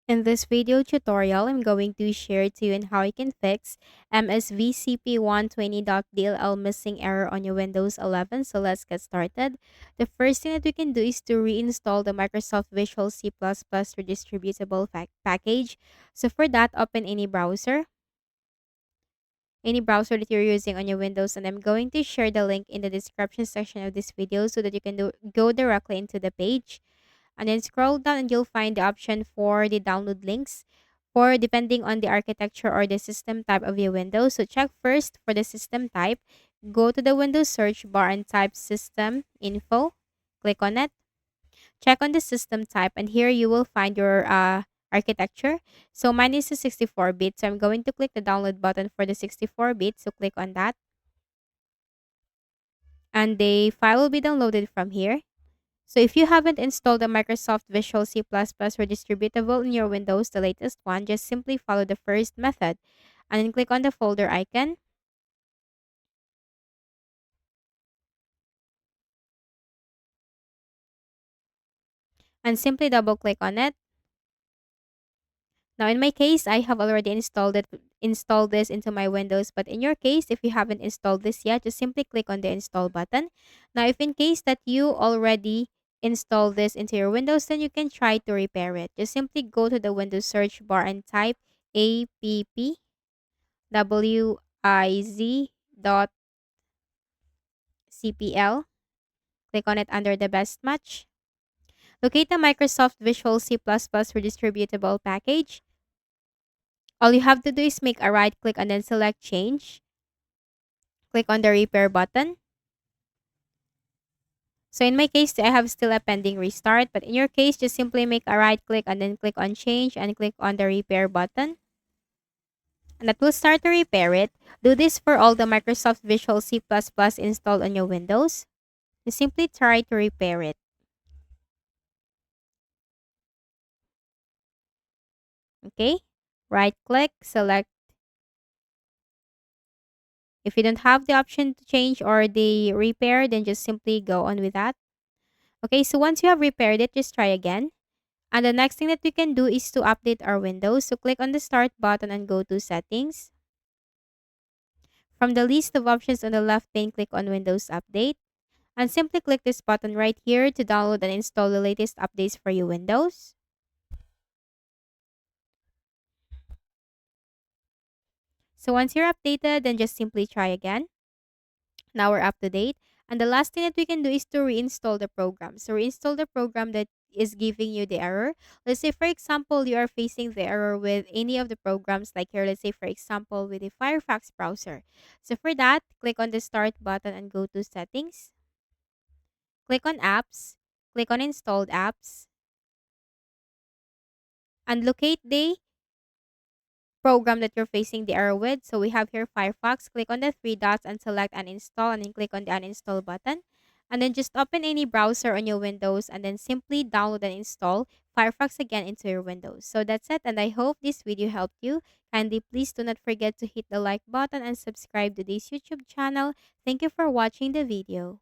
In this video tutorial, I'm going to share to you on how you can fix Msvcp120 dll missing error on your Windows 11. So let's get started. The first thing that we can do is to reinstall the Microsoft Visual C++ redistributable package. So for that, open any browser that you're using on your Windows, and I'm going to share the link in the description section of this video so that you can go directly into the page and then scroll down and you'll find the option for the download links for depending on the architecture or the system type of your Windows. So check first for the system type. Go to the Windows search bar and type system info. Click on it. Check on the system type and here you will find your architecture. So mine is a 64-bit. So I'm going to click the download button for the 64-bit. So click on that and the file will be downloaded from here. So if you haven't installed the Microsoft Visual C++ redistributable in your Windows, the latest one, just simply follow the first method and then click on the folder icon and simply double click on it. Now in my case, I have already installed this into my Windows, but in your case, if you haven't installed this yet, just simply click on the install button. Now if in case that you already installed this into your Windows, then you can try to repair it. Just simply go to the Windows search bar and type appwiz.cpl. Click on it under the best match. Locate the Microsoft Visual C++ redistributable package. All you have to do is make a right click and then select change. Click on the repair button. So in my case, I have still a pending restart, but in your case, just simply make a right click and then click on change and click on the repair button. And that will start to repair it. Do this for all the Microsoft Visual C++ installed on your Windows. Just simply try to repair it. Okay? Right click, select. If you don't have the option to change or the repair, then just simply go on with that. Okay, so once you have repaired it, just try again. And the next thing that we can do is to update our Windows. So click on the start button and go to settings. From the list of options on the left pane, click on Windows Update. And simply click this button right here to download and install the latest updates for your Windows. So once you're updated, then just simply try again. Now we're up to date. And the last thing that we can do is to reinstall the program. So reinstall the program that is giving you the error. Let's say, for example, you are facing the error with any of the programs like here, let's say, for example, with the Firefox browser. So for that, click on the start button and go to settings. Click on apps. Click on installed apps. And locate the program that you're facing the error with. So we have here Firefox. Click on the three dots and select uninstall and then click on the uninstall button. And then just open any browser on your Windows and then simply download and install Firefox again into your Windows. So that's it, and I hope this video helped you. Kindly please do not forget to hit the like button and subscribe to this YouTube channel. Thank you for watching the video.